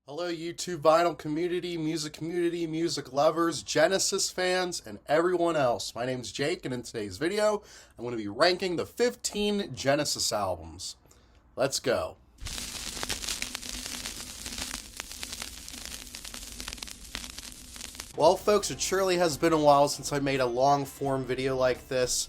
Hello, YouTube vinyl community, music lovers, Genesis fans, and everyone else. My name's Jake, and in today's video, I'm going to be ranking the 15 Genesis albums. Let's go. Well, folks, it surely has been a while since I made a long-form video like this,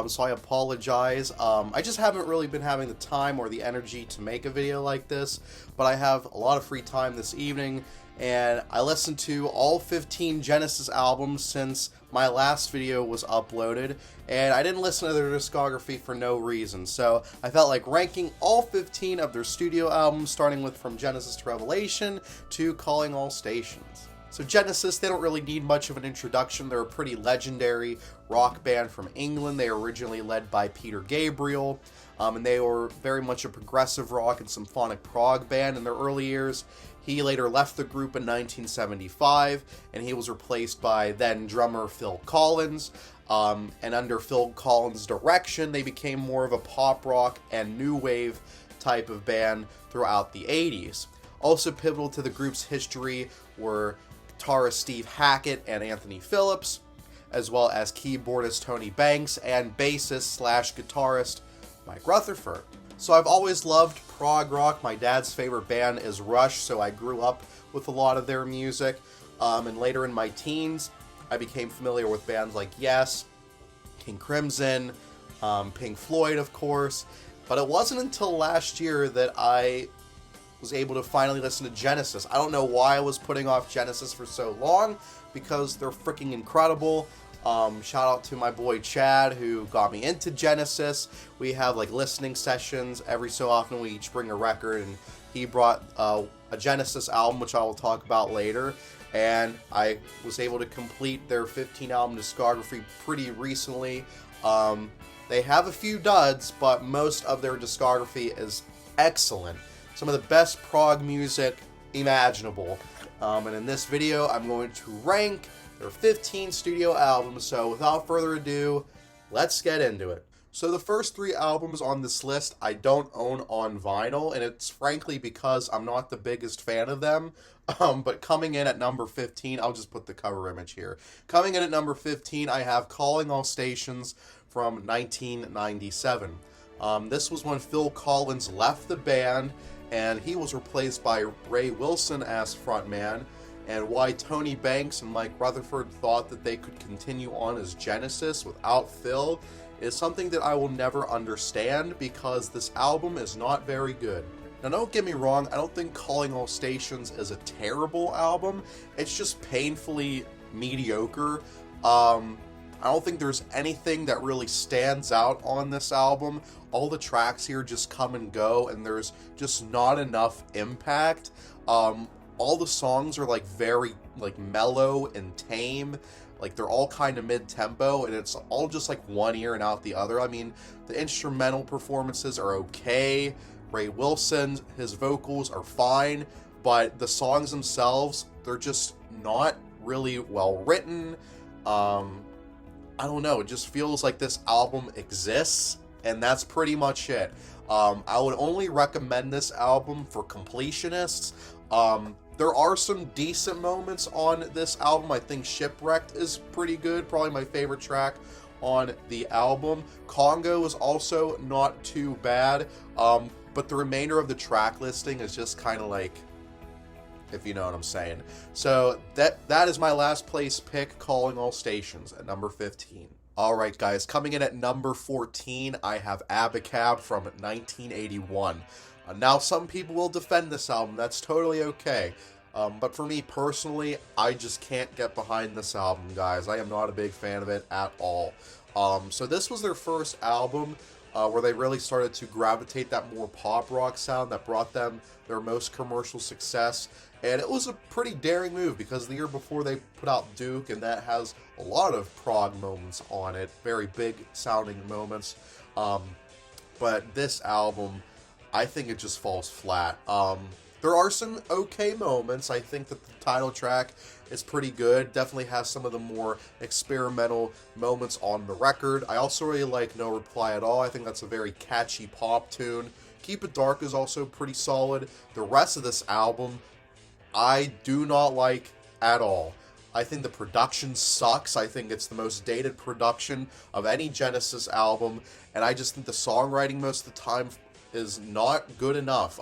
so I apologize. I just haven't really been having the time or the energy to make a video like this, but I have a lot of free time this evening, and I listened to all 15 Genesis albums since my last video was uploaded, and I didn't listen to their discography for no reason, so I felt like ranking all 15 of their studio albums, starting with From Genesis to Revelation to Calling All Stations. So Genesis, they don't really need much of an introduction. They're a pretty legendary rock band from England. They were originally led by Peter Gabriel, and they were very much a progressive rock and symphonic prog band in their early years. He later left the group in 1975, and he was replaced by then drummer Phil Collins. And under Phil Collins' direction, they became more of a pop rock and new wave type of band throughout the 80s. Also pivotal to the group's history were guitarist Steve Hackett and Anthony Phillips, as well as keyboardist Tony Banks and bassist/guitarist Mike Rutherford. So I've always loved prog rock. My dad's favorite band is Rush, so I grew up with a lot of their music. And later in my teens, I became familiar with bands like Yes, King Crimson, Pink Floyd, of course. But it wasn't until last year that I was able to finally listen to Genesis. I don't know why I was putting off Genesis for so long, because they're freaking incredible. Shout out to my boy Chad, who got me into Genesis. We have like listening sessions every so often. We each bring a record, and he brought a Genesis album, which I will talk about later. And I was able to complete their 15 album discography pretty recently. They have a few duds, but most of their discography is excellent. Some of the best prog music imaginable. And in this video, I'm going to rank their 15 studio albums. So without further ado, let's get into it. So the first 3 albums on this list I don't own on vinyl, and it's frankly because I'm not the biggest fan of them. But coming in at number 15, I'll just put the cover image here. Coming in at number 15, I have Calling All Stations from 1997. This was when Phil Collins left the band, and he was replaced by Ray Wilson as frontman. And why Tony Banks and Mike Rutherford thought that they could continue on as Genesis without Phil is something that I will never understand, because this album is not very good. Now, don't get me wrong, I don't think Calling All Stations is a terrible album. It's just painfully mediocre. I don't think there's anything that really stands out on this album. All the tracks here just come and go, and there's just not enough impact. All the songs are like very like mellow and tame. Like they're all kind of mid-tempo, and it's all just like one ear and out the other. I mean, the instrumental performances are okay. Ray Wilson, his vocals are fine, but the songs themselves, they're just not really well written. I don't know, it just feels like this album exists, and that's pretty much it. I would only recommend this album for completionists. There are some decent moments on this album. I think Shipwrecked is pretty good, probably my favorite track on the album. Congo is also not too bad, but the remainder of the track listing is just kind of like, if you know what I'm saying. So that is my last place pick, Calling All Stations at number 15. Alright guys, coming in at number 14, I have Abacab from 1981. Now some people will defend this album, that's totally okay. But for me personally, I just can't get behind this album, guys. I am not a big fan of it at all. So this was their first album where they really started to gravitate that more pop rock sound that brought them their most commercial success. And it was a pretty daring move, because the year before they put out Duke, and that has a lot of prog moments on it, very big sounding moments. But this album, I think it just falls flat. There are some okay moments. I think that the title track is pretty good. Definitely has some of the more experimental moments on the record. I also really like No Reply at All. I think that's a very catchy pop tune. Keep It Dark is also pretty solid. The rest of this album I do not like at all. I think the production sucks. I think it's the most dated production of any Genesis album, and I just think the songwriting most of the time is not good enough.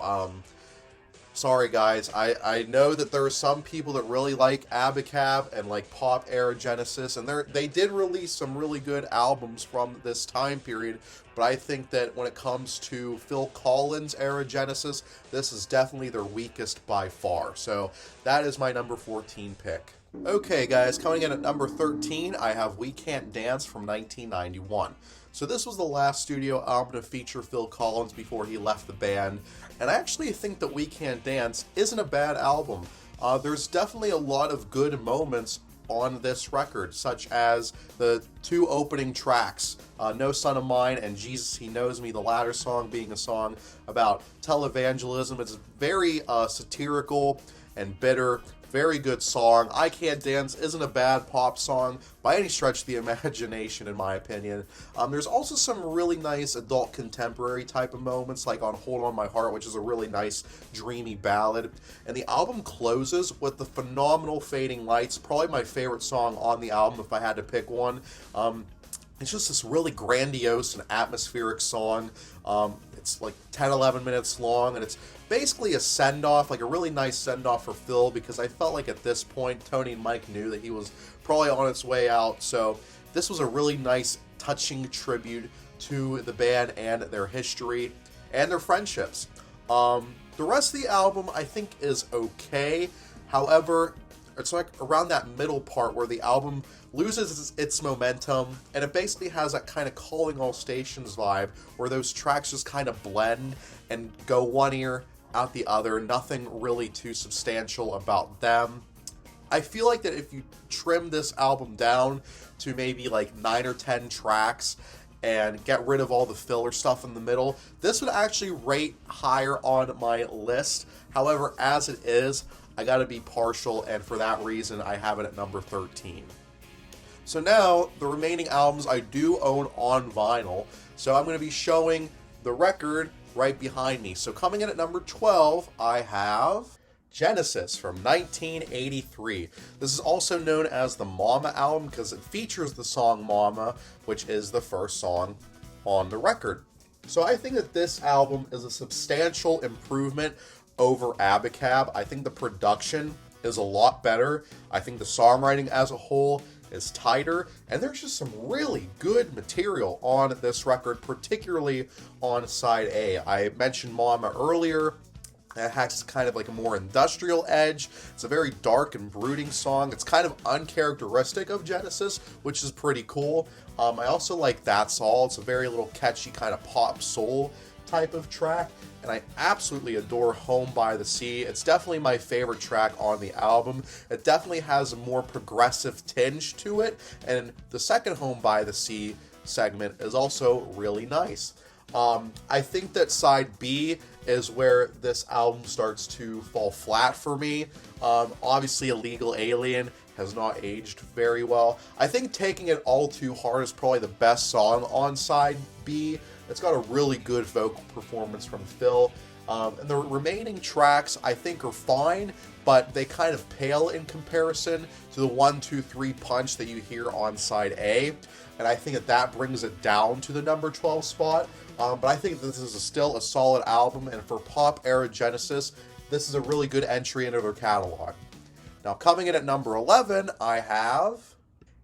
Sorry guys, I know that there are some people that really like Abacab and like pop era Genesis, and they did release some really good albums from this time period, but I think that when it comes to Phil Collins era Genesis, this is definitely their weakest by far. So that is my number 14 pick. Okay guys, coming in at number 13, I have We Can't Dance from 1991. So this was the last studio album to feature Phil Collins before he left the band, and I actually think that We Can't Dance isn't a bad album. There's definitely a lot of good moments on this record, such as the two opening tracks, No Son of Mine and Jesus He Knows Me, the latter song being a song about televangelism. It's very satirical and bitter. Very good song. I Can't Dance isn't a bad pop song by any stretch of the imagination, in my opinion. There's also some really nice adult contemporary type of moments, like on Hold On My Heart, which is a really nice dreamy ballad. And the album closes with the phenomenal Fading Lights, probably my favorite song on the album if I had to pick one. It's just this really grandiose and atmospheric song. It's like 10-11 minutes long, and it's basically a send-off, like a really nice send-off for Phil, because I felt like at this point Tony and Mike knew that he was probably on its way out. So this was a really nice, touching tribute to the band and their history and their friendships. The rest of the album I think is okay. However, it's like around that middle part where the album loses its momentum, and it basically has that kind of Calling All Stations vibe where those tracks just kind of blend and go one ear out the other. Nothing really too substantial about them. I feel like that if you trim this album down to maybe like 9 or 10 tracks and get rid of all the filler stuff in the middle, this would actually rate higher on my list. However, as it is, I gotta be partial, and for that reason, I have it at number 13. So now, the remaining albums I do own on vinyl, so I'm going to be showing the record right behind me. So coming in at number 12, I have Genesis from 1983. This is also known as the Mama album because it features the song Mama, which is the first song on the record. So I think that this album is a substantial improvement over Abacab. I think the production is a lot better. I think the songwriting as a whole is tighter, and there's just some really good material on this record, particularly on side A. I mentioned Mama earlier. It has kind of like a more industrial edge. It's a very dark and brooding song. It's kind of uncharacteristic of Genesis, which is pretty cool. I also like That's All. It's a very little catchy kind of pop soul type of track, and I absolutely adore Home by the Sea. It's definitely my favorite track on the album. It definitely has a more progressive tinge to it, and the second Home by the Sea segment is also really nice. I think that side B is where this album starts to fall flat for me. Obviously, Illegal Alien has not aged very well. I think Taking It All Too Hard is probably the best song on side B. It's got a really good vocal performance from Phil. And the remaining tracks I think are fine, but they kind of pale in comparison to the 1, 2, 3 punch that you hear on side A. And I think that brings it down to the number 12 spot. But I think this is still a solid album, and for pop era Genesis, this is a really good entry into their catalog. Now coming in at number 11, I have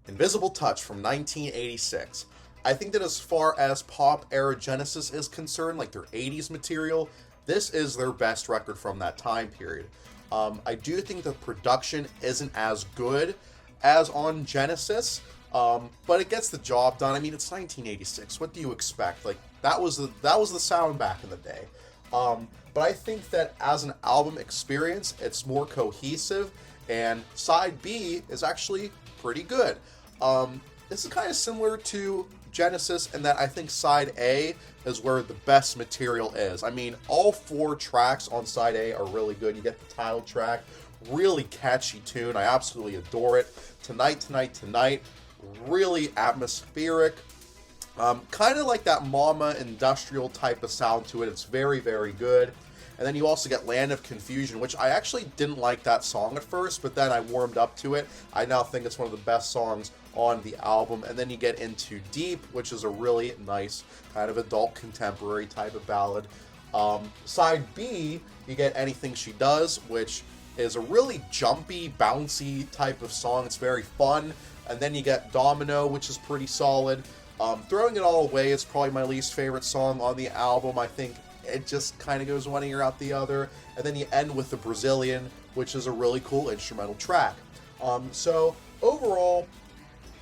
Invisible Touch from 1986. I think that as far as pop era Genesis is concerned, like their 80s material, this is their best record from that time period. I do think the production isn't as good as on Genesis, but it gets the job done. I mean, it's 1986. What do you expect? Like that was the sound back in the day. But I think that as an album experience, it's more cohesive, and side B is actually pretty good. This is kind of similar to Genesis in that I think side A is where the best material is. I mean, all 4 tracks on side A are really good. You get the title track, really catchy tune. I absolutely adore it. Tonight, Tonight, Tonight, really atmospheric. Kind of like that Mama industrial type of sound to it. It's very, very good. And then you also get Land of Confusion, which I actually didn't like that song at first, but then I warmed up to it. I now think it's one of the best songs on the album. And then you get into Deep, which is a really nice kind of adult contemporary type of ballad. Side B, you get Anything She Does, which is a really jumpy, bouncy type of song. It's very fun. And then you get Domino, which is pretty solid. Throwing It All Away is probably my least favorite song on the album. I think it just kind of goes one ear out the other. And then you end with The Brazilian, which is a really cool instrumental track. So overall,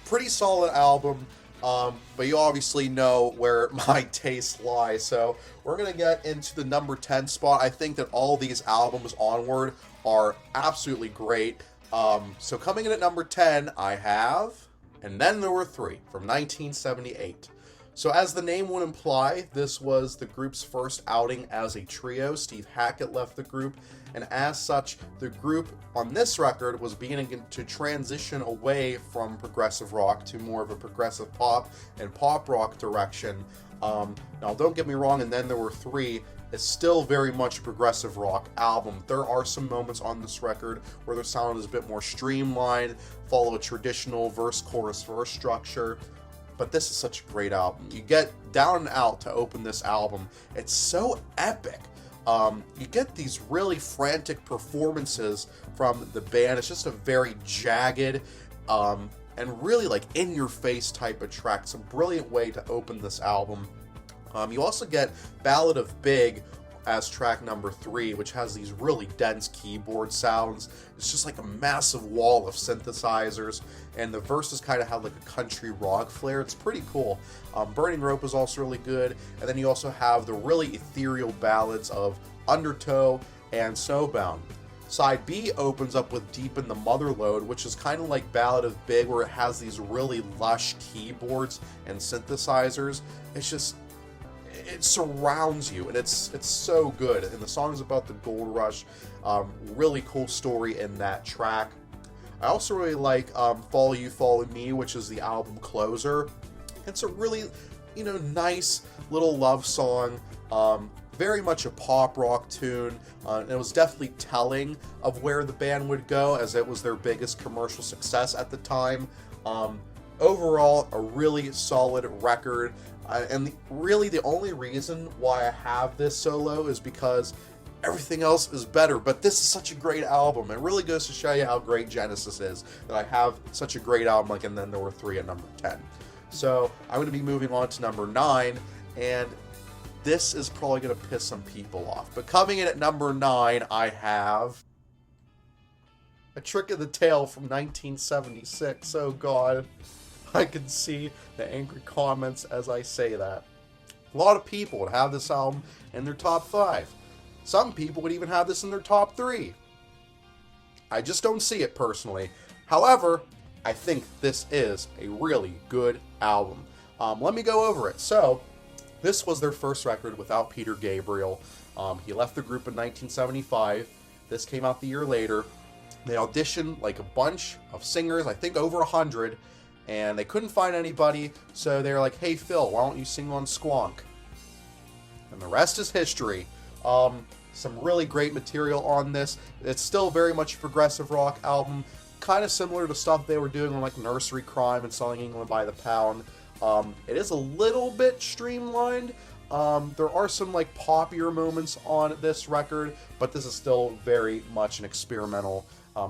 pretty solid album. But you obviously know where my tastes lie. So we're going to get into the number 10 spot. I think that all these albums onward are absolutely great. So coming in at number 10, I have And Then There Were Three from 1978. So as the name would imply, this was the group's first outing as a trio. Steve Hackett left the group, and as such, the group on this record was beginning to transition away from progressive rock to more of a progressive pop and pop rock direction. Now, don't get me wrong, And Then There Were Three is still very much a progressive rock album. There are some moments on this record where the sound is a bit more streamlined, follow a traditional verse-chorus-verse structure, but this is such a great album. You get Down and Out to open this album. It's so epic. You get these really frantic performances from the band. It's just a very jagged and really like in-your-face type of track. It's a brilliant way to open this album. You also get Ballad of Big as track number 3, which has these really dense keyboard sounds. It's just like a massive wall of synthesizers, and the verses kind of have like a country rock flair. It's pretty cool. Burning Rope is also really good, and then you also have the really ethereal ballads of Undertow and Snowbound. Side B opens up with Deep in the Motherlode, which is kind of like Ballad of Big, where it has these really lush keyboards and synthesizers. It surrounds you, and it's so good. And the song is about the gold rush. Really cool story in that track. I also really like Follow You, Follow Me, which is the album closer. It's a really, nice little love song. Very much a pop rock tune. And it was definitely telling of where the band would go, as it was their biggest commercial success at the time. Overall, a really solid record. And really the only reason why I have this so low is because everything else is better. But this is such a great album. It really goes to show you how great Genesis is, that I have such a great album like And Then There Were Three at number 10. So I'm going to be moving on to number 9, and this is probably going to piss some people off. But coming in at number 9, I have A Trick of the Tail from 1976. Oh God. I can see the angry comments as I say that. A lot of people would have this album in their top 5. Some people would even have this in their top 3. I just don't see it personally. However, I think this is a really good album. Let me go over it. So, this was their first record without Peter Gabriel. He left the group in 1975. This came out the year later. They auditioned like a bunch of singers, I think over 100. And they couldn't find anybody, so they were like, hey Phil, why don't you sing on Squonk? And the rest is history. Some really great material on this. It's still very much a progressive rock album, kind of similar to stuff they were doing on like Nursery Crime and Selling England by the Pound. It is a little bit streamlined. There are some like poppier moments on this record, but this is still very much an experimental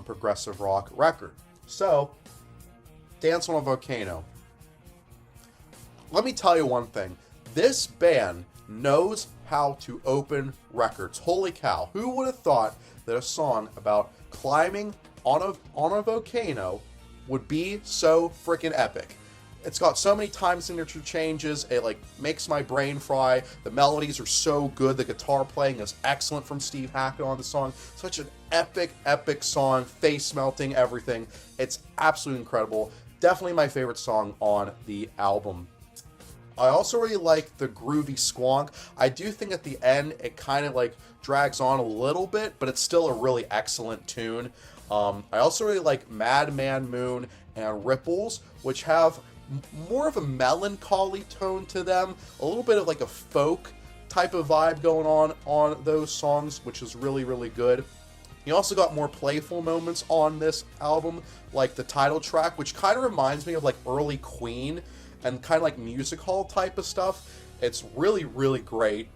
progressive rock record. So, Dance on a Volcano. Let me tell you one thing. This band knows how to open records. Holy cow. Who would have thought that a song about climbing on a volcano would be so freaking epic? It's got so many time signature changes. It like makes my brain fry. The melodies are so good. The guitar playing is excellent from Steve Hackett on the song. Such an epic song. Face melting, everything. It's absolutely incredible. Definitely my favorite song on the album. I also really like the groovy Squonk. I do think at the end it kind of like drags on a little bit, but it's still a really excellent tune. I also really like Madman Moon and Ripples, which have more of a melancholy tone to them, a little bit of like a folk type of vibe going on those songs, which is really, really good. You also got more playful moments on this album, like the title track, which kind of reminds me of like early Queen and kind of like music hall type of stuff. It's really, really great.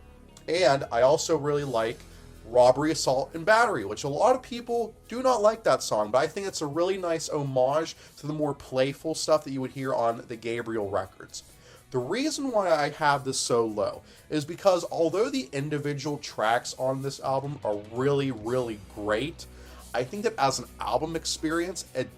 And I also really like Robbery, Assault, and Battery, which a lot of people do not like that song, but I think it's a really nice homage to the more playful stuff that you would hear on the Gabriel records. The reason why I have this so low is because although the individual tracks on this album are really, really great, I think that as an album experience, it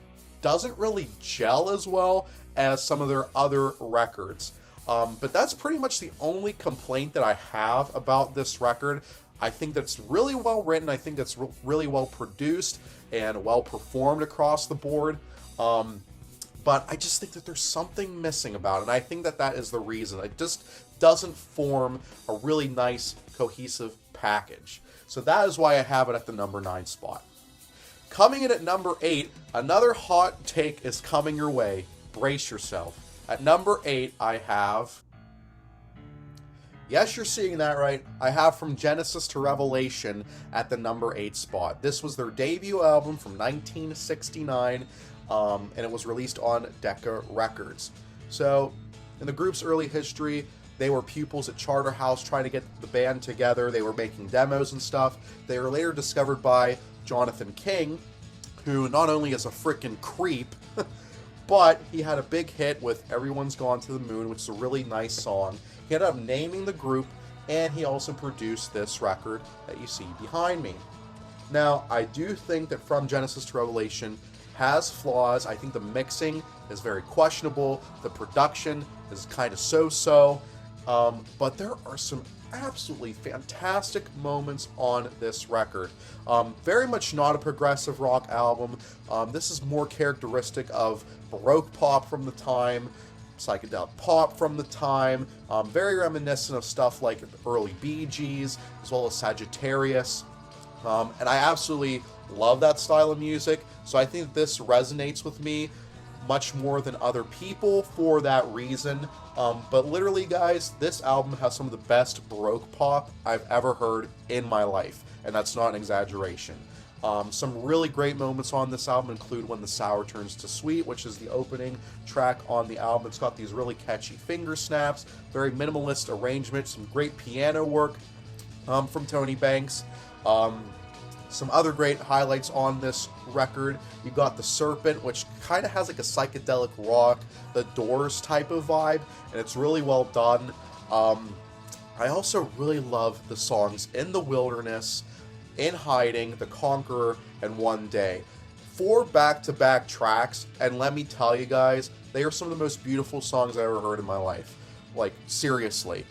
doesn't really gel as well as some of their other records. But that's pretty much the only complaint that I have about this record. I think that's really well written. I think that's really well produced and well performed across the board. But I just think that there's something missing about it. And I think that that is the reason. It just doesn't form a really nice, cohesive package. So that is why I have it at the number 9 spot. Coming in at number 8, another hot take is coming your way. Brace yourself. At number 8, I have... Yes, you're seeing that right. I have From Genesis to Revelation at the number 8 spot. This was their debut album from 1969. And it was released on Decca Records. So, in the group's early history, they were pupils at Charterhouse trying to get the band together. They were making demos and stuff. They were later discovered by Jonathan King, who not only is a frickin' creep, but he had a big hit with Everyone's Gone to the Moon, which is a really nice song. He ended up naming the group, and he also produced this record that you see behind me. Now, I do think that From Genesis to Revelation has flaws. I think the mixing is very questionable. The production is kind of so-so. But there are some absolutely fantastic moments on this record. Very much not a progressive rock album. This is more characteristic of Baroque pop from the time, psychedelic pop from the time, very reminiscent of stuff like early Bee Gees, as well as Sagittarius. And I absolutely love that style of music, so I think this resonates with me much more than other people for that reason. But literally, guys, this album has some of the best Baroque pop I've ever heard in my life, and that's not an exaggeration. Some really great moments on this album include When the Sour Turns to Sweet, which is the opening track on the album. It's got these really catchy finger snaps, very minimalist arrangement, some great piano work from Tony Banks. Some other great highlights on this record. You got The Serpent, which kind of has like a psychedelic rock, The Doors type of vibe, and it's really well done. I also really love the songs In the Wilderness, In Hiding, The Conqueror, and One Day. 4 back-to-back tracks, and let me tell you guys, they are some of the most beautiful songs I've ever heard in my life. Like, seriously.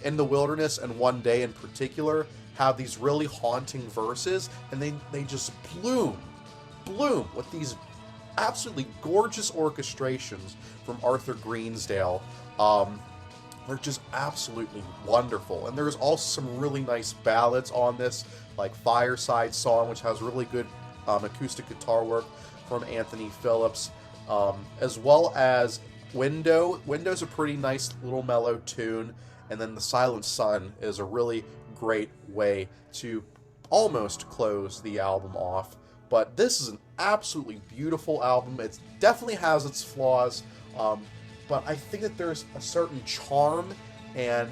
In the Wilderness and One Day in particular have these really haunting verses, and they just bloom with these absolutely gorgeous orchestrations from Arthur Greensdale. They're just absolutely wonderful. And there's also some really nice ballads on this, like Fireside Song, which has really good acoustic guitar work from Anthony Phillips, as well as Window. Window's a pretty nice little mellow tune, and then The Silent Sun is a really great way to almost close the album off. But this is an absolutely beautiful album. It definitely has its flaws, but I think that there's a certain charm and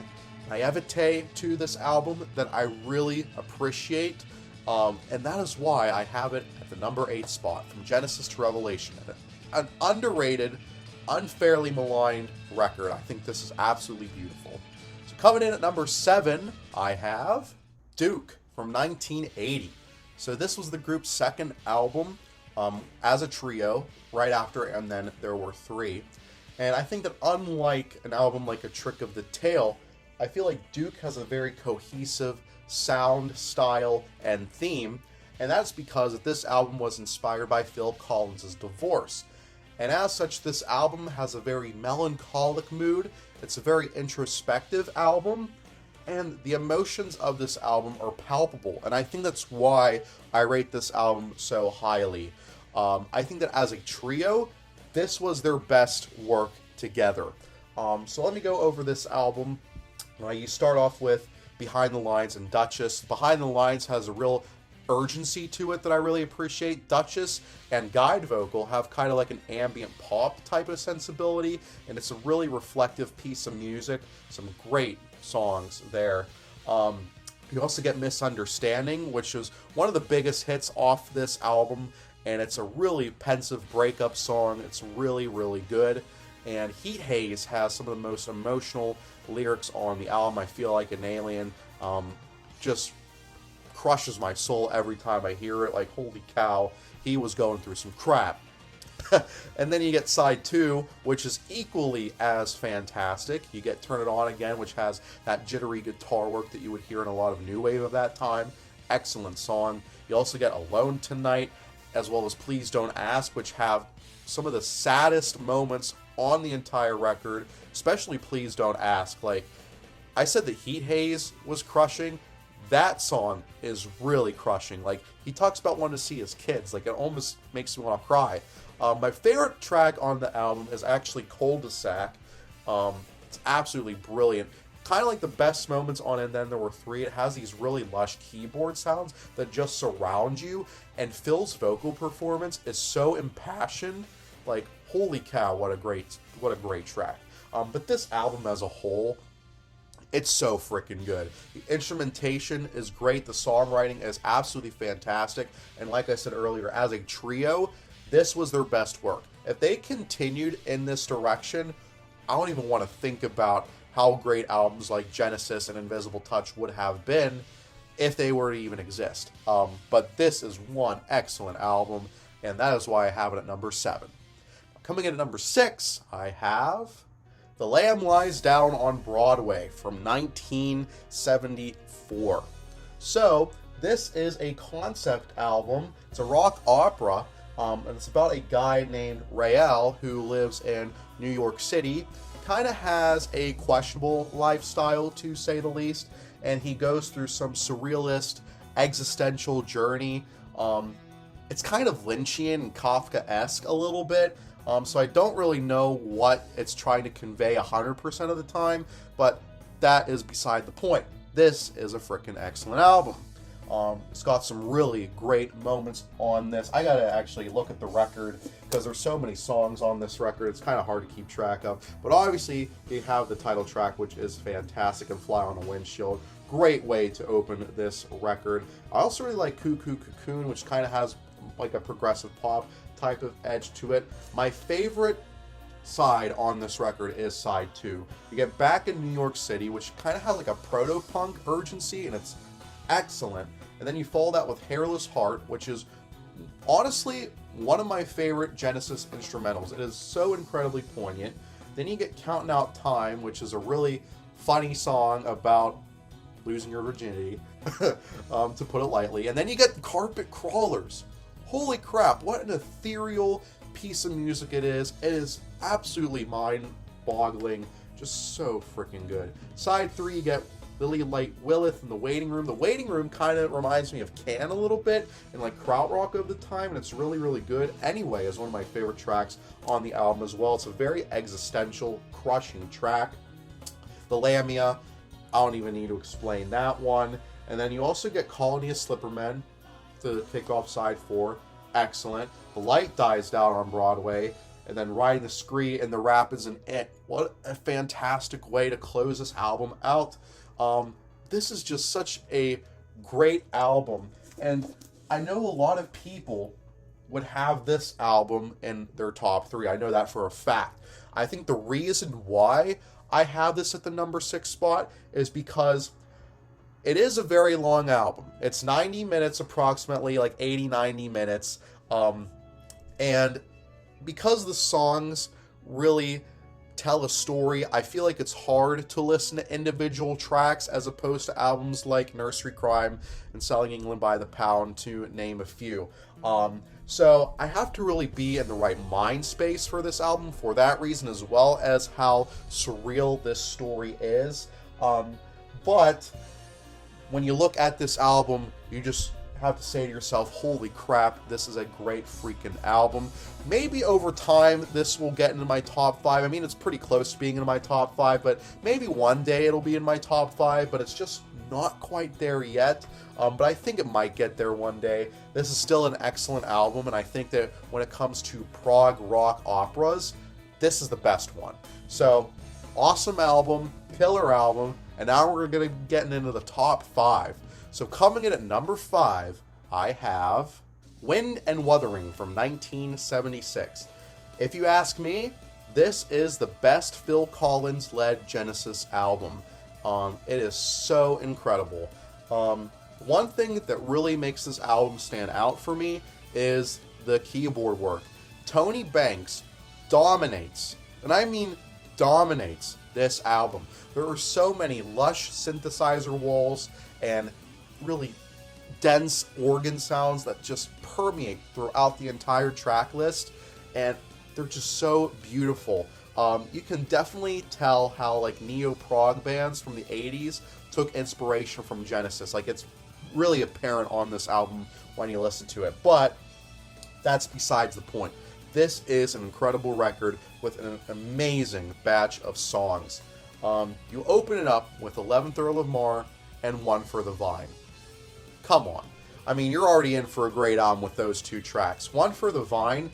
naivete to this album that I really appreciate, and that is why I have it at the number 8 spot, From Genesis to Revelation. An underrated, unfairly maligned record. I think this is absolutely beautiful. So coming in at number 7, I have Duke from 1980. So this was the group's second album as a trio, right after And Then There Were Three. And I think that unlike an album like A Trick of the Tail, I feel like Duke has a very cohesive sound, style, and theme, and that's because this album was inspired by Phil Collins' divorce. And as such, this album has a very melancholic mood. It's a very introspective album, and the emotions of this album are palpable, and I think that's why I rate this album so highly. I think that as a trio, this was their best work together. So let me go over this album. You start off with Behind the Lines and Duchess. Behind the Lines has a real urgency to it that I really appreciate. Duchess and Guide Vocal have kind of like an ambient pop type of sensibility, and it's a really reflective piece of music. Some great songs there. You also get Misunderstanding, which is one of the biggest hits off this album, and it's a really pensive breakup song. It's really, really good. And Heat Haze has some of the most emotional lyrics on the album. I Feel Like an Alien. Just crushes my soul every time I hear it. Like, holy cow, he was going through some crap. And then you get side 2, which is equally as fantastic. You get Turn It On Again, which has that jittery guitar work that you would hear in a lot of new wave of that time. Excellent song. You also get Alone Tonight, as well as Please Don't Ask, which have some of the saddest moments on the entire record, especially Please Don't Ask. Like, I said that Heat Haze was crushing. That song is really crushing. Like, he talks about wanting to see his kids. Like, it almost makes me want to cry. My favorite track on the album is actually Cul-de-sac. It's absolutely brilliant. Kind of like the best moments on And Then There Were Three. It has these really lush keyboard sounds that just surround you. And Phil's vocal performance is so impassioned. Like, holy cow, what a great track. But this album as a whole, it's so freaking good. The instrumentation is great. The songwriting is absolutely fantastic. And like I said earlier, as a trio, this was their best work. If they continued in this direction, I don't even want to think about how great albums like Genesis and Invisible Touch would have been if they were to even exist. But this is one excellent album, and that is why I have it at number 7. Coming in at number 6, I have The Lamb Lies Down on Broadway from 1974. So, this is a concept album. It's a rock opera. And it's about a guy named Rael who lives in New York City. Kind of has a questionable lifestyle, to say the least, and he goes through some surrealist existential journey. It's kind of Lynchian and Kafka-esque a little bit, so I don't really know what it's trying to convey 100% of the time, but that is beside the point. This is a freaking excellent album. It's got some really great moments on this. I gotta actually look at the record because there's so many songs on this record. It's kind of hard to keep track of. But obviously, you have the title track, which is fantastic, and Fly on a Windshield. Great way to open this record. I also really like Cuckoo Cocoon, which kind of has like a progressive pop type of edge to it. My favorite side on this record is side 2. You get Back in New York City, which kind of has like a proto-punk urgency, and it's excellent. And then you follow that with Hairless Heart, which is honestly one of my favorite Genesis instrumentals. It is so incredibly poignant. Then you get Counting Out Time, which is a really funny song about losing your virginity, to put it lightly. And then you get Carpet Crawlers. Holy crap, what an ethereal piece of music it is. It is absolutely mind-boggling. Just so freaking good. Side 3, you get Lily Light Willith in The Waiting Room. The Waiting Room kind of reminds me of Can a little bit, and like krautrock of the time, and it's really, really good. Anyway, is one of my favorite tracks on the album as well. It's a very existential, crushing track. The Lamia, I don't even need to explain that one. And then you also get Colony of Slippermen to kick off side 4. Excellent. The Light Dies Down on Broadway. And then Riding the Scree and the Rapids and It. What a fantastic way to close this album out. This is just such a great album, and I know a lot of people would have this album in their top 3. I know that for a fact. I think the reason why I have this at the number 6 spot is because it is a very long album. It's 90 minutes approximately, like 80-90 minutes, and because the songs really tell a story, I feel like it's hard to listen to individual tracks as opposed to albums like Nursery Crime and Selling England by the Pound, to name a few. So I have to really be in the right mind space for this album for that reason, as well as how surreal this story is. But when you look at this album, you just have to say to yourself, holy crap, this is a great freaking album. Maybe over time this will get into my top 5. I mean, it's pretty close to being in my top 5, but maybe one day it'll be in my top 5, but it's just not quite there yet, but I think it might get there one day. This is still an excellent album, and I think that when it comes to prog rock operas, this is the best one. So, awesome album, killer album, and now we're going to get into the top 5. So coming in at number 5, I have Wind and Wuthering from 1976. If you ask me, this is the best Phil Collins-led Genesis album. It is so incredible. One thing that really makes this album stand out for me is the keyboard work. Tony Banks dominates, and I mean dominates, this album. There are so many lush synthesizer walls and really dense organ sounds that just permeate throughout the entire track list, and they're just so beautiful. You can definitely tell how like neo-prog bands from the 80s took inspiration from Genesis. Like, it's really apparent on this album when you listen to it, but that's besides the point. This is an incredible record with an amazing batch of songs. You open it up with 11th Earl of Mar and One for the Vine. Come on. I mean, you're already in for a great album with those two tracks. One for the Vine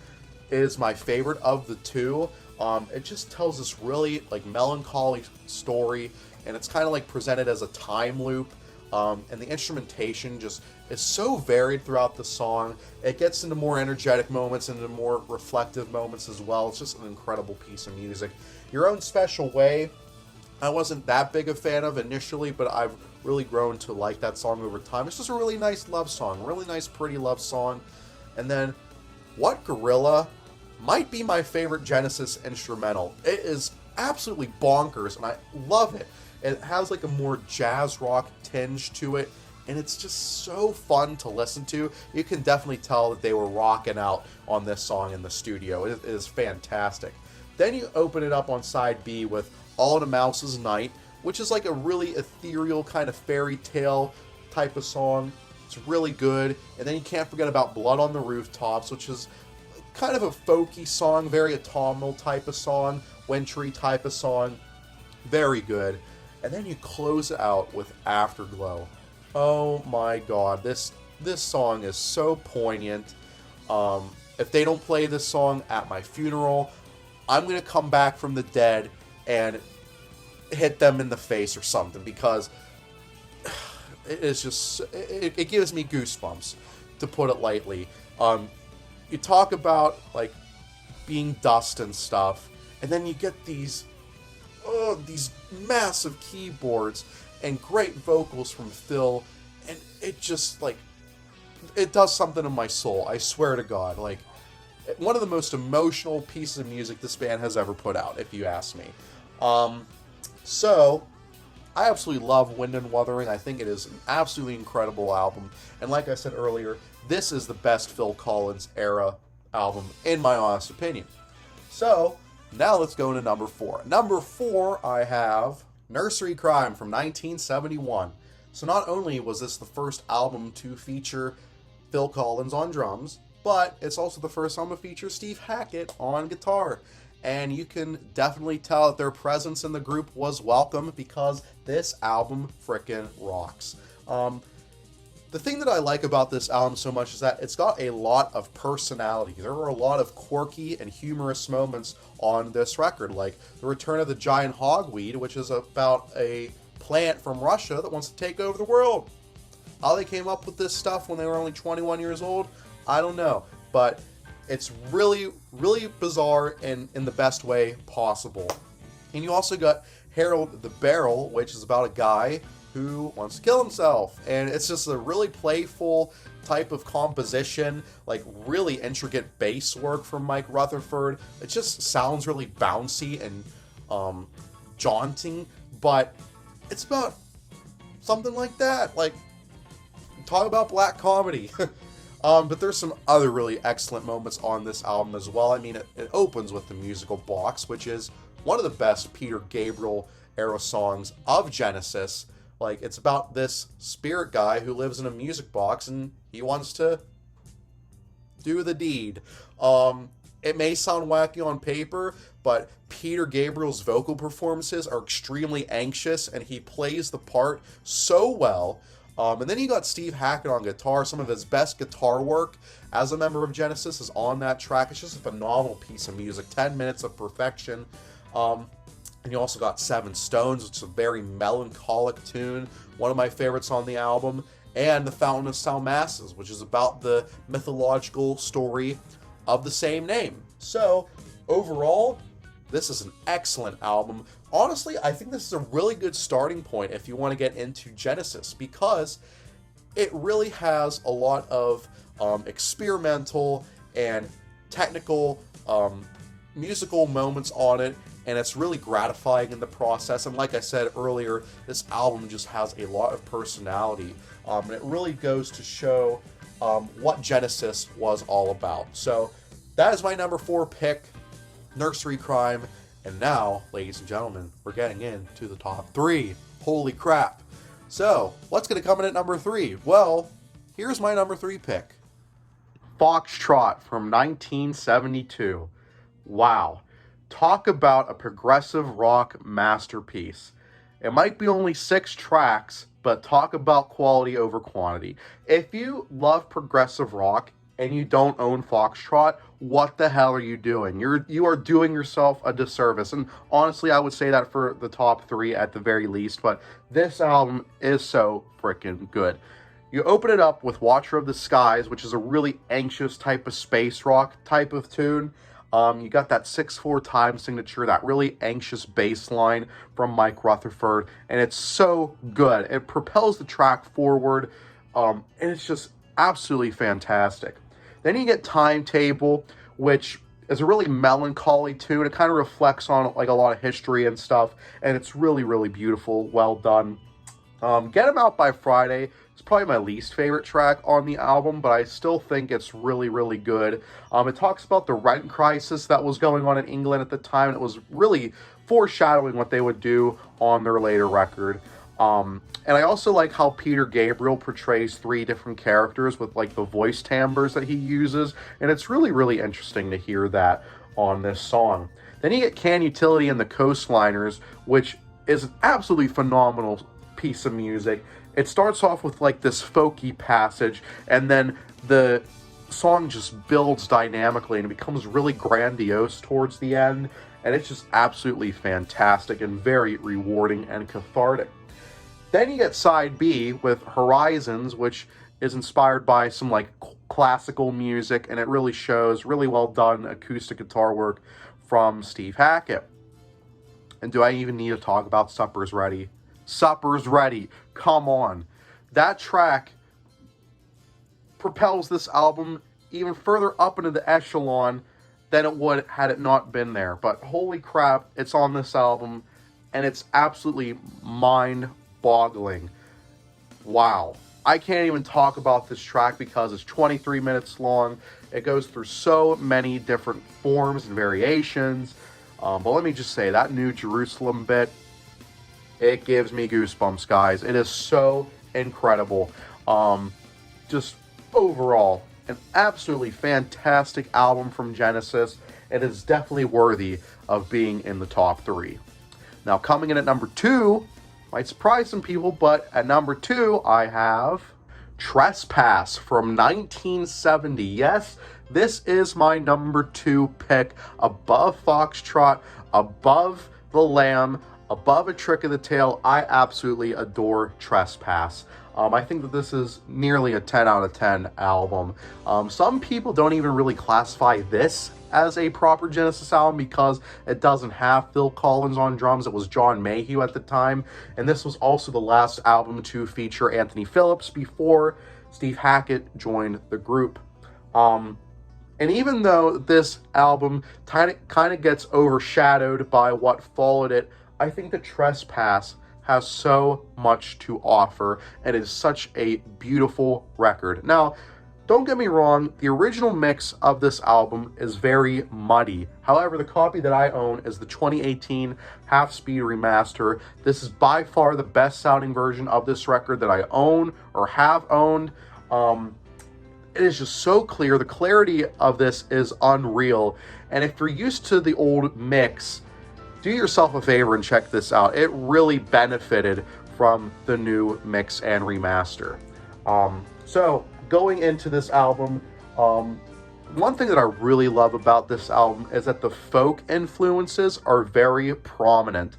is my favorite of the two. It just tells this really like melancholy story, and it's kind of like presented as a time loop. And the instrumentation just is so varied throughout the song. It gets into more energetic moments and into more reflective moments as well. It's just an incredible piece of music. Your Own Special Way, I wasn't that big a fan of initially, but I've really grown to like that song over time. It's just a really nice love song, really nice, pretty love song. And then What Gorilla might be my favorite Genesis instrumental. It is absolutely bonkers, and I love it. It has like a more jazz rock tinge to it, and it's just so fun to listen to. You can definitely tell that they were rocking out on this song in the studio. It is fantastic. Then you open it up on side B with All in a Mouse's Night, which is like a really ethereal kind of fairy tale type of song. It's really good. And then you can't forget about Blood on the Rooftops, which is kind of a folky song, very autumnal type of song, wintry type of song. Very good. And then you close it out with Afterglow. Oh my god, this song is so poignant. If they don't play this song at my funeral, I'm going to come back from the dead and hit them in the face or something, because it is just, it gives me goosebumps, to put it lightly. You talk about like being dust and stuff, and then you get these massive keyboards and great vocals from Phil, and it just like, it does something to my soul. I swear to God, like one of the most emotional pieces of music this band has ever put out, if you ask me. So I absolutely love Wind and Wuthering. I think it is an absolutely incredible album, and like I said earlier, this is the best Phil Collins era album in my honest opinion. So now let's go into number 4. Number 4, I have Nursery Crime from 1971. So not only was this the first album to feature Phil Collins on drums, but it's also the first album to feature Steve Hackett on guitar. And you can definitely tell that their presence in the group was welcome, because this album frickin' rocks. The thing that I like about this album so much is that it's got a lot of personality. There are a lot of quirky and humorous moments on this record, like the return of the giant hogweed, which is about a plant from Russia that wants to take over the world. How they came up with this stuff when they were only 21 years old, I don't know. But it's really, really bizarre and in the best way possible. And you also got Harold the Barrel, which is about a guy who wants to kill himself. And it's just a really playful type of composition, like really intricate bass work from Mike Rutherford. It just sounds really bouncy and jaunting, but it's about something like that. Like, talk about black comedy. But there's some other really excellent moments on this album as well. I mean, it opens with the musical box, which is one of the best Peter Gabriel era songs of Genesis. Like, it's about this spirit guy who lives in a music box and he wants to do the deed. It may sound wacky on paper, but Peter Gabriel's vocal performances are extremely anxious, and he plays the part so well. And then you got Steve Hackett on guitar. Some of his best guitar work as a member of Genesis is on that track. It's just a phenomenal piece of music. 10 minutes of perfection. And you also got Seven Stones, which is a very melancholic tune. One of my favorites on the album. And The Fountain of Salmacis, which is about the mythological story of the same name. So, overall, this is an excellent album. Honestly, I think this is a really good starting point if you want to get into Genesis, because it really has a lot of experimental and technical musical moments on it, and it's really gratifying in the process. And like I said earlier, this album just has a lot of personality, and it really goes to show what Genesis was all about. So that is my number 4 pick, Nursery Crime. And now, ladies and gentlemen, we're getting into the top 3. Holy crap. So, what's going to come in at number 3? Well, here's my number 3 pick. Foxtrot from 1972. Wow. Talk about a progressive rock masterpiece. It might be only 6 tracks, but talk about quality over quantity. If you love progressive rock and you don't own Foxtrot, what the hell are you doing? You are doing yourself a disservice. And honestly, I would say that for the top 3 at the very least, but this album is so freaking good. You open it up with Watcher of the Skies, which is a really anxious type of space rock type of tune. You got that 6/4 time signature, that really anxious bass line from Mike Rutherford, and it's so good. It propels the track forward, and it's just absolutely fantastic. Then you get Timetable, which is a really melancholy tune. It kind of reflects on like a lot of history and stuff, and it's really, really beautiful, well done. Get 'Em Out by Friday is probably my least favorite track on the album, but I still think it's really, really good. It talks about the rent crisis that was going on in England at the time, and it was really foreshadowing what they would do on their later record. And I also like how Peter Gabriel portrays 3 different characters with like the voice timbres that he uses, and it's really, really interesting to hear that on this song. Then you get Can Utility and the Coastliners, which is an absolutely phenomenal piece of music. It starts off with like this folky passage, and then the song just builds dynamically and it becomes really grandiose towards the end, and it's just absolutely fantastic and very rewarding and cathartic. Then you get side B with Horizons, which is inspired by some like classical music, and it really shows really well done acoustic guitar work from Steve Hackett. And do I even need to talk about Supper's Ready? Supper's Ready, come on. That track propels this album even further up into the echelon than it would had it not been there. But holy crap, it's on this album, and it's absolutely mind-boggling. Wow. I can't even talk about this track because it's 23 minutes long. It goes through so many different forms and variations. But let me just say, that New Jerusalem bit, it gives me goosebumps, guys. It is so incredible. Just overall, an absolutely fantastic album from Genesis. It is definitely worthy of being in the top 3. Now, coming in at number 2, might surprise some people, but at number 2, I have Trespass from 1970. Yes, this is my number 2 pick, above Foxtrot, above The Lamb, above A Trick of the Tail. I absolutely adore Trespass. I think that this is nearly a 10 out of 10 album. Some people don't even really classify this as a proper Genesis album because it doesn't have Phil Collins on drums. It was John Mayhew at the time, and this was also the last album to feature Anthony Phillips before Steve Hackett joined the group. And even though this album kind of gets overshadowed by what followed it, I think that Trespass has so much to offer, and it is such a beautiful record. Now, don't get me wrong, the original mix of this album is very muddy. However, the copy that I own is the 2018 half-speed remaster. This is by far the best sounding version of this record that I own or have owned. it is just so clear. The clarity of this is unreal. And if you're used to the old mix, do yourself a favor and check this out. It really benefited from the new mix and remaster. So going into this album, one thing that I really love about this album is that the folk influences are very prominent.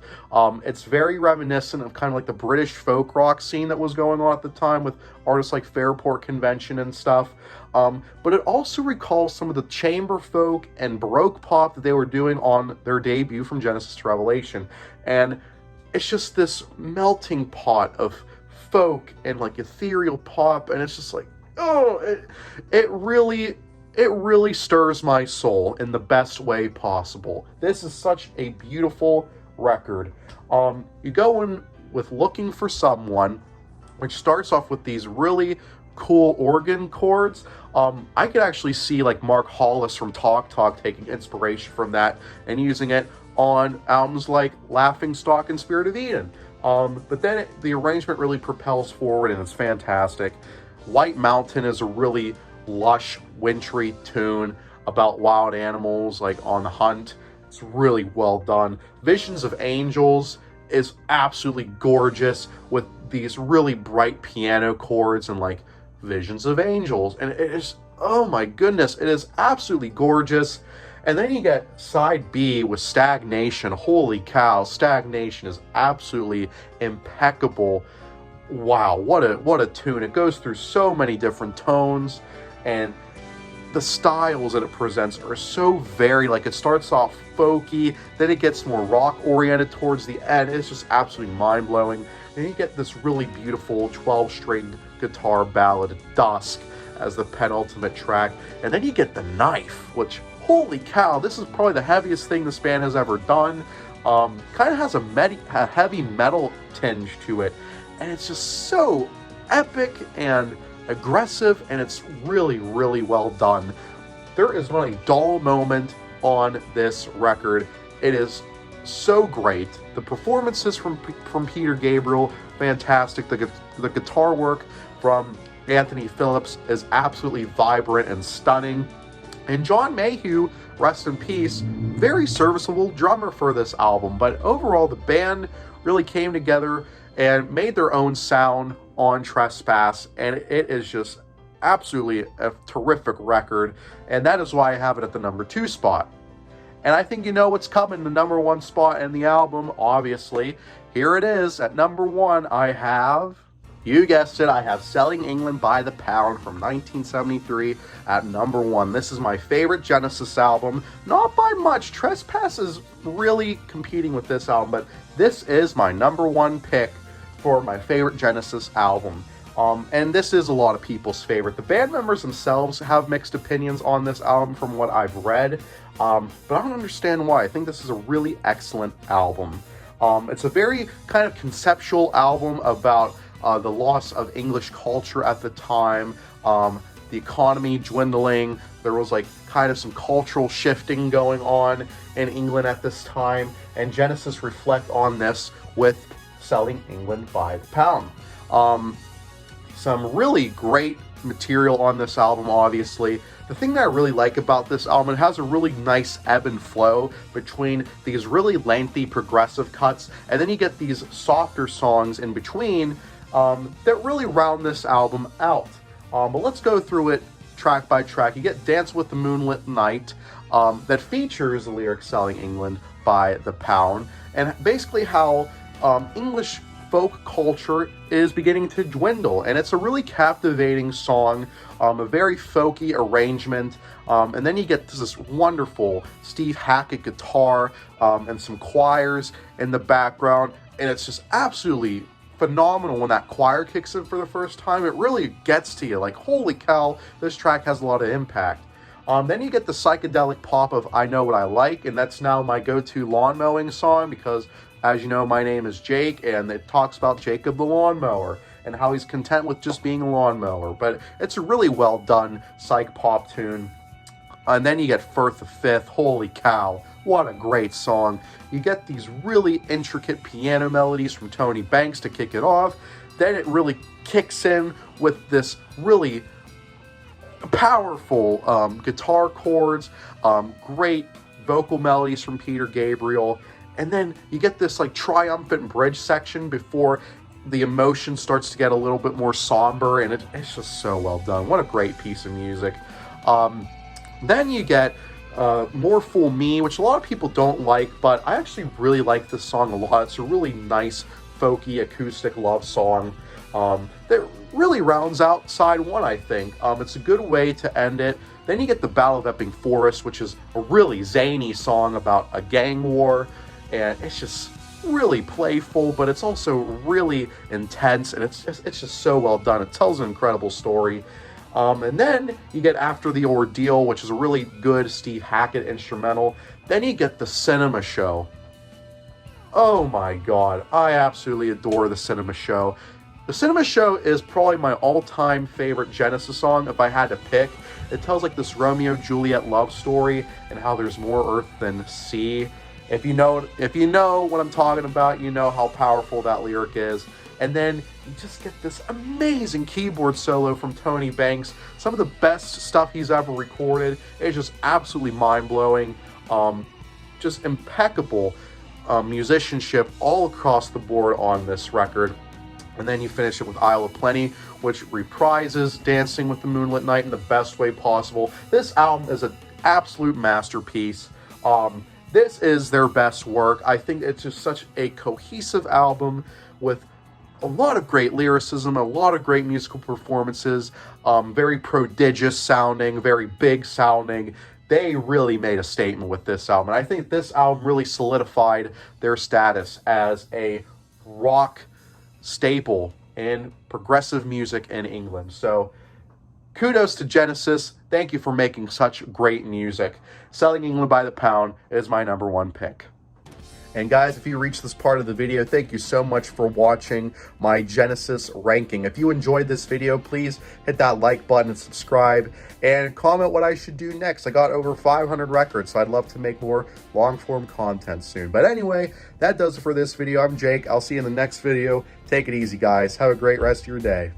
It's very reminiscent of kind of like the British folk rock scene that was going on at the time with artists like Fairport Convention and stuff. But it also recalls some of the chamber folk and Baroque pop that they were doing on their debut from Genesis to Revelation. And it's just this melting pot of folk and like ethereal pop, and it's just like, oh, it really stirs my soul in the best way possible. This is such a beautiful record. You go in with Looking for Someone, which starts off with these really cool organ chords. I could actually see like Mark Hollis from Talk Talk taking inspiration from that and using it on albums like Laughing Stock and Spirit of Eden. But then the arrangement really propels forward and it's fantastic. White Mountain is a really lush, wintry tune about wild animals like on the hunt. It's really well done. Visions of Angels is absolutely gorgeous with these really bright piano chords and like Visions of Angels. And it is, oh my goodness, it is absolutely gorgeous. And then you get side B with Stagnation. Holy cow, Stagnation is absolutely impeccable. Wow, what a tune. It goes through so many different tones, and the styles that it presents are so varied. Like, it starts off folky, then it gets more rock oriented towards the end. It's just absolutely mind-blowing. And you get this really beautiful 12-string guitar ballad, Dusk, as the penultimate track. And then you get The Knife, which, holy cow, this is probably the heaviest thing this band has ever done. Kind of has a heavy metal tinge to it, and it's just so epic and aggressive, and it's really, really well done. There is not a dull moment on this record. It is so great. The performances from Peter Gabriel, fantastic. The guitar work from Anthony Phillips is absolutely vibrant and stunning. And John Mayhew, rest in peace, very serviceable drummer for this album. But overall, the band really came together and made their own sound on Trespass. And it is just absolutely a terrific record. And that is why I have it at the number 2 spot. And I think you know what's coming, the number 1 spot in the album, obviously. Here it is. At number 1, I have... you guessed it, I have Selling England by the Pound from 1973 at number 1. This is my favorite Genesis album. Not by much. Trespass is really competing with this album, but this is my number 1 pick for my favorite Genesis album. And this is a lot of people's favorite. The band members themselves have mixed opinions on this album from what I've read, but I don't understand why. I think this is a really excellent album. It's a very kind of conceptual album about the loss of English culture at the time, the economy dwindling. There was like kind of some cultural shifting going on in England at this time, and Genesis reflect on this with Selling England by the Pound. Some really great material on this album, obviously. The thing that I really like about this album, it has a really nice ebb and flow between these really lengthy progressive cuts, and then you get these softer songs in between that really round this album out. But let's go through it track by track. You get Dance with the Moonlit Night, that features the lyric Selling England by the Pound, and basically how English folk culture is beginning to dwindle. And it's a really captivating song, a very folky arrangement, and then you get this wonderful Steve Hackett guitar and some choirs in the background, and it's just absolutely phenomenal when that choir kicks in for the first time. It really gets to you, like, holy cow, this track has a lot of impact. Then you get the psychedelic pop of I Know What I Like, and that's now my go-to lawn mowing song because, as you know, my name is Jake, and it talks about Jacob the lawnmower and how he's content with just being a lawnmower. But it's a really well done psych pop tune. And then you get Firth the Fifth. Holy cow, what a great song. You get these really intricate piano melodies from Tony Banks to kick it off. Then it really kicks in with this really powerful guitar chords, great vocal melodies from Peter Gabriel, and then you get this like triumphant bridge section before the emotion starts to get a little bit more somber, and it's just so well done. What a great piece of music. Then you get More Fool Me, which a lot of people don't like, but I actually really like this song a lot. It's a really nice, folky, acoustic love song that really rounds out side one, I think. It's a good way to end it. Then you get the Battle of Epping Forest, which is a really zany song about a gang war, and it's just really playful, but it's also really intense, and it's just so well done. It tells an incredible story. And then you get After the Ordeal, which is a really good Steve Hackett instrumental. Then you get the Cinema Show. Oh my god, I absolutely adore the Cinema Show. The Cinema Show is probably my all-time favorite Genesis song if I had to pick. It tells like this Romeo-Juliet love story and how there's more earth than sea. If you know what I'm talking about, you know how powerful that lyric is. And then you just get this amazing keyboard solo from Tony Banks. Some of the best stuff he's ever recorded. It's just absolutely mind-blowing. Just impeccable musicianship all across the board on this record. And then you finish it with Isle of Plenty, which reprises Dancing with the Moonlit Night in the best way possible. This album is an absolute masterpiece. This is their best work. I think it's just such a cohesive album with a lot of great lyricism, a lot of great musical performances, very prodigious sounding, very big sounding. They really made a statement with this album. And I think this album really solidified their status as a rock staple in progressive music in England. So kudos to Genesis. Thank you for making such great music. Selling England by the Pound is my #1 pick. And guys, if you reached this part of the video, thank you so much for watching my Genesis ranking. If you enjoyed this video, please hit that like button and subscribe, and comment what I should do next. I got over 500 records, so I'd love to make more long-form content soon. But anyway, that does it for this video. I'm Jake. I'll see you in the next video. Take it easy, guys. Have a great rest of your day.